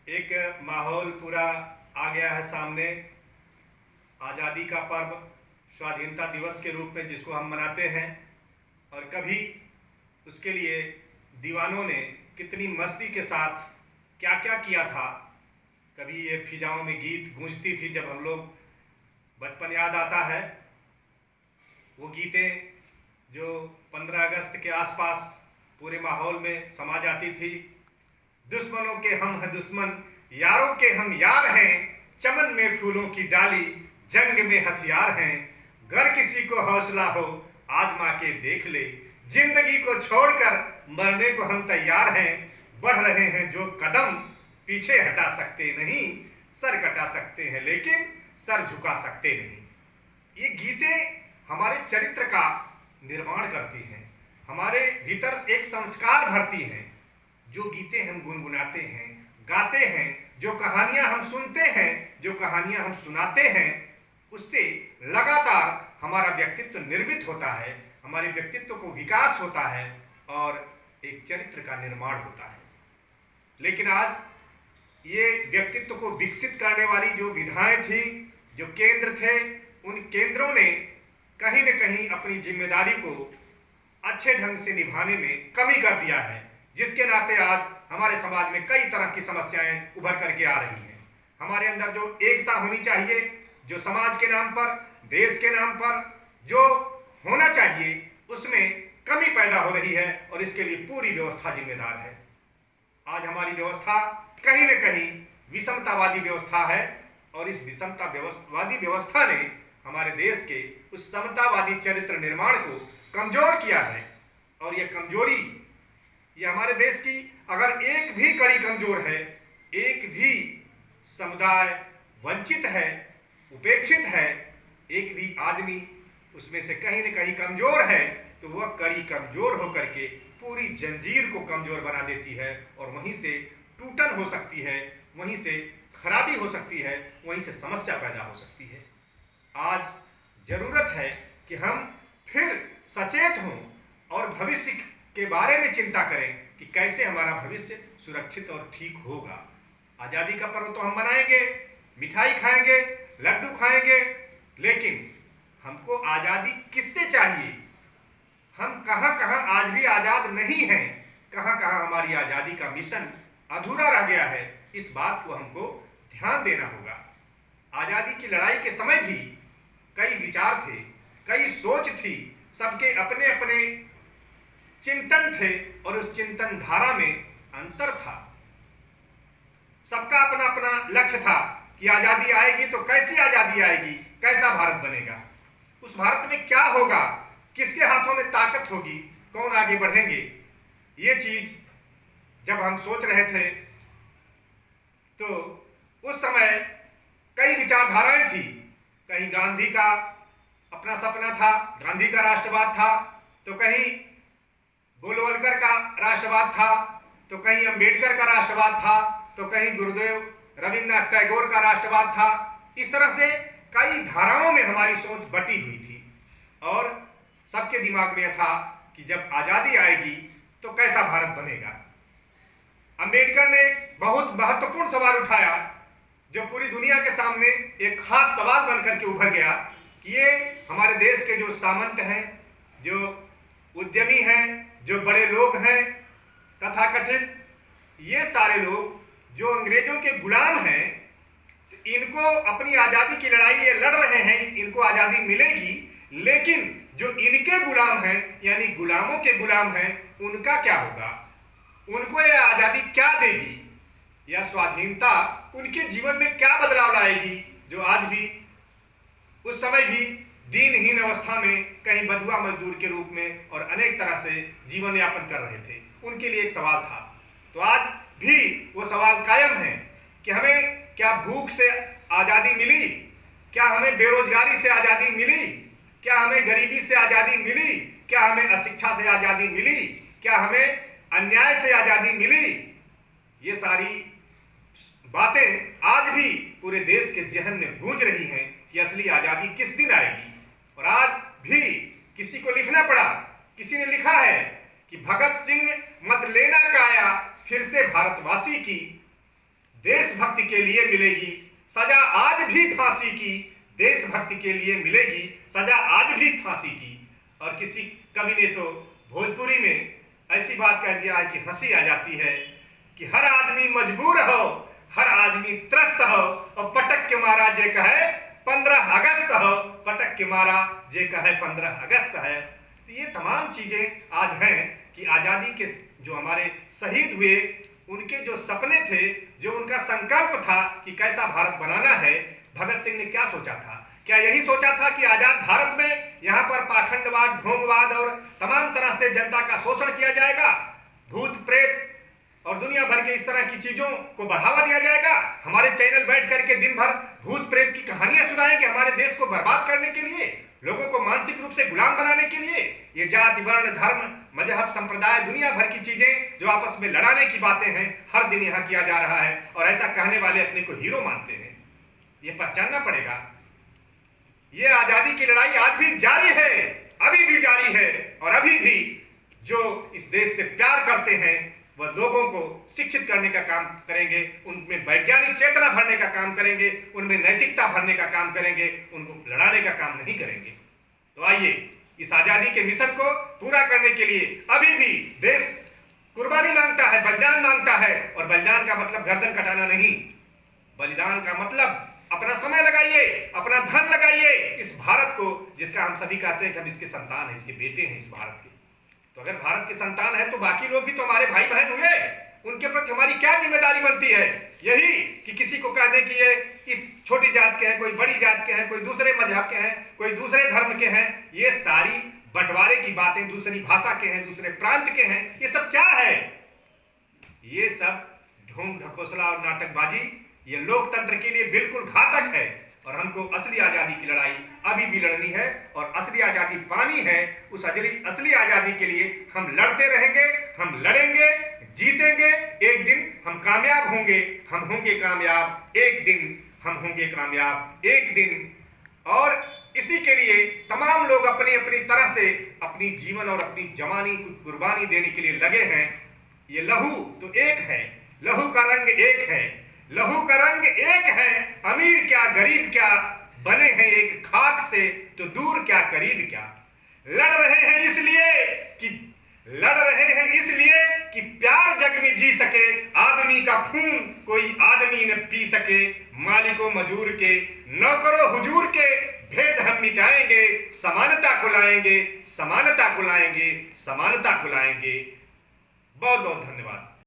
एक माहौल पूरा आ गया है सामने। आज़ादी का पर्व स्वाधीनता दिवस के रूप में जिसको हम मनाते हैं, और कभी उसके लिए दीवानों ने कितनी मस्ती के साथ क्या क्या किया था। कभी ये फिजाओं में गीत गूंजती थी, जब हम लोग बचपन याद आता है वो गीतें जो 15 अगस्त के आसपास पूरे माहौल में समा जाती थी। दुश्मनों के हम हैं दुश्मन, यारों के हम यार हैं, चमन में फूलों की डाली, जंग में हथियार हैं। गर किसी को हौसला हो आजमा के देख ले, जिंदगी को छोड़कर मरने को हम तैयार हैं। बढ़ रहे हैं जो कदम, पीछे हटा सकते नहीं, सर कटा सकते हैं लेकिन सर झुका सकते नहीं। ये गीतें हमारे चरित्र का निर्माण करती हैं, हमारे भीतर एक संस्कार भरती हैं। जो गीतें हम गुनगुनाते हैं, गाते हैं, जो कहानियां हम सुनते हैं, जो कहानियां हम सुनाते हैं, उससे लगातार हमारा व्यक्तित्व निर्मित होता है, हमारे व्यक्तित्व को विकास होता है और एक चरित्र का निर्माण होता है। लेकिन आज ये व्यक्तित्व को विकसित करने वाली जो विधाएं थी, जो केंद्र थे, उन केंद्रों ने कहीं न कहीं अपनी जिम्मेदारी को अच्छे ढंग से निभाने में कमी कर दिया है, जिसके नाते आज हमारे समाज में कई तरह की समस्याएं उभर करके आ रही हैं। हमारे अंदर जो एकता होनी चाहिए, जो समाज के नाम पर, देश के नाम पर जो होना चाहिए, उसमें कमी पैदा हो रही है और इसके लिए पूरी व्यवस्था जिम्मेदार है। आज हमारी व्यवस्था कहीं न कहीं विषमतावादी व्यवस्था है और इस विषमतावादी व्यवस्था ने हमारे देश के उस समतावादी चरित्र निर्माण को कमजोर किया है। और यह कमजोरी, ये हमारे देश की अगर एक भी कड़ी कमजोर है, एक भी समुदाय वंचित है, उपेक्षित है, एक भी आदमी उसमें से कहीं न कहीं कमजोर है, तो वह कड़ी कमजोर होकर के पूरी जंजीर को कमजोर बना देती है और वहीं से टूटन हो सकती है, वहीं से खराबी हो सकती है, वहीं से समस्या पैदा हो सकती है। आज जरूरत है कि हम फिर सचेत हों और भविष्य के बारे में चिंता करें कि कैसे हमारा भविष्य सुरक्षित और ठीक होगा। आज़ादी का पर्व तो हम मनाएंगे, मिठाई खाएंगे, लड्डू खाएंगे, लेकिन हमको आज़ादी किससे चाहिए? हम कहाँ कहाँ आज भी आज़ाद नहीं हैं, कहाँ कहाँ हमारी आज़ादी का मिशन अधूरा रह गया है। इस बात को हमको ध्यान देना होगा। आज़ादी की लड़ाई के समय भी कई विचार थे, कई सोच थी, सबके अपने अपने चिंतन थे और उस चिंतन धारा में अंतर था। सबका अपना अपना लक्ष्य था कि आज़ादी आएगी तो कैसी आज़ादी आएगी, कैसा भारत बनेगा, उस भारत में क्या होगा, किसके हाथों में ताकत होगी, कौन आगे बढ़ेंगे। ये चीज जब हम सोच रहे थे तो उस समय कई विचारधाराएं थी। कहीं गांधी का अपना सपना था, गांधी का राष्ट्रवाद था, तो कहीं गोलवलकर का राष्ट्रवाद था, तो कहीं अंबेडकर का राष्ट्रवाद था, तो कहीं गुरुदेव रविन्द्रनाथ टैगोर का राष्ट्रवाद था। इस तरह से कई धाराओं में हमारी सोच बटी हुई थी और सबके दिमाग में यह था कि जब आज़ादी आएगी तो कैसा भारत बनेगा। अंबेडकर ने एक बहुत महत्वपूर्ण सवाल उठाया जो पूरी दुनिया के सामने एक खास सवाल बनकर के उभर गया कि ये हमारे देश के जो सामंत हैं, जो उद्यमी हैं, जो बड़े लोग हैं, तथाकथित ये सारे लोग जो अंग्रेजों के गुलाम हैं, तो इनको अपनी आज़ादी की लड़ाई ये लड़ रहे हैं, इनको आज़ादी मिलेगी, लेकिन जो इनके गुलाम हैं यानी गुलामों के गुलाम हैं, उनका क्या होगा? उनको यह आज़ादी क्या देगी? यह स्वाधीनता उनके जीवन में क्या बदलाव लाएगी, जो आज भी उस समय भी दीनहीन अवस्था में कहीं बधुआ मजदूर के रूप में और अनेक तरह से जीवन यापन कर रहे थे। उनके लिए एक सवाल था। तो आज भी वो सवाल कायम है कि हमें क्या भूख से आज़ादी मिली, क्या हमें बेरोजगारी से आज़ादी मिली, क्या हमें गरीबी से आज़ादी मिली, क्या हमें अशिक्षा से आज़ादी मिली, क्या हमें अन्याय से आज़ादी मिली। ये सारी बातें आज भी पूरे देश के जहन में गूंज रही हैं कि असली आज़ादी किस दिन आएगी। और आज भी किसी को लिखना पड़ा, किसी ने लिखा है कि भगत सिंह मत लेना काया, फिर से भारतवासी की देशभक्ति के लिए मिलेगी सजा, आज भी फांसी की। देशभक्ति के लिए मिलेगी सजा, आज भी फांसी की। और किसी कवि ने तो भोजपुरी में ऐसी बात कह दिया है कि हंसी आ जाती है कि हर आदमी मजबूर हो, हर आदमी त्रस्त हो, और पटक के मारा जे कहे 15 अगस्त हो, पटक के मारा जे कहे 15 अगस्त है। तो ये तमाम चीजें आज हैं कि आज़ादी के जो हमारे शहीद हुए, उनके जो सपने थे, जो उनका संकल्प था कि कैसा भारत बनाना है, भगत सिंह ने क्या सोचा था? क्या यही सोचा था कि आजाद भारत में यहाँ पर पाखंडवाद, ढोंगवाद और तमाम तरह से जनता का शोषण किया जाएगा, भूत प्रेत और दुनिया भर के इस तरह की चीजों को बढ़ावा दिया जाएगा? हमारे चैनल बैठ करके दिन भर भूत प्रेत की कहानियां सुनाएंगे हमारे देश को बर्बाद करने के लिए, लोगों को मानसिक रूप से गुलाम बनाने के लिए? ये जाति, वर्ण, धर्म, मजहब, संप्रदाय, दुनिया भर की चीजें जो आपस में लड़ाने की बातें हैं, हर दिन यहाँ किया जा रहा है। और ऐसा कहने वाले अपने को हीरो मानते हैं। ये पहचानना पड़ेगा। ये आजादी की लड़ाई आज भी जारी है, अभी भी जारी है। और अभी भी जो इस देश से प्यार करते हैं वह लोगों को शिक्षित करने का काम करेंगे, उनमें वैज्ञानिक चेतना भरने का काम करेंगे, उनमें नैतिकता भरने का काम करेंगे, उनको लड़ाने का काम नहीं करेंगे। तो आइए इस आजादी के मिशन को पूरा करने के लिए अभी भी देश कुर्बानी मांगता है, बलिदान मांगता है। और बलिदान का मतलब गर्दन कटाना नहीं, बलिदान का मतलब अपना समय लगाइए, अपना धन लगाइए इस भारत को, जिसका हम सभी कहते हैं कि हम इसके संतान हैं, इसके बेटे हैं इस भारत के। तो अगर भारत के संतान है तो बाकी लोग भी तो हमारे भाई बहन हुए, उनके प्रति हमारी क्या जिम्मेदारी बनती है? यही कि किसी को कह दें कि ये इस छोटी जात के हैं, कोई बड़ी जात के हैं, कोई दूसरे मजहब के हैं, कोई दूसरे धर्म के हैं। ये सारी बंटवारे की बातें, दूसरी भाषा के हैं, दूसरे प्रांत के हैं, ये सब क्या है? ये सब ढोंग ढकोसला और नाटकबाजी, ये लोकतंत्र के लिए बिल्कुल घातक है। और हमको असली आजादी की लड़ाई अभी भी लड़नी है और असली आजादी पानी है। उस असली आजादी के लिए हम लड़ते रहेंगे, हम लड़ेंगे, जीतेंगे। एक दिन हम कामयाब होंगे, हम होंगे कामयाब एक दिन, हम होंगे कामयाब एक दिन। और इसी के लिए तमाम लोग अपनी अपनी तरह से अपनी जीवन और अपनी जवानी को कुर्बानी देने के लिए लगे हैं। ये लहू तो एक है, लहू का रंग एक है, लहू का रंग एक है। अमीर क्या गरीब क्या, बने हैं एक खाक से, तो दूर क्या करीब क्या। लड़ रहे हैं इसलिए कि प्यार जग में जी सके, आदमी का खून कोई आदमी न पी सके। मालिकों मजूर के, नौकरों हुजूर के भेद हम मिटाएंगे, समानता को लाएंगे, समानता को लाएंगे, समानता को लाएंगे। बहुत बहुत धन्यवाद।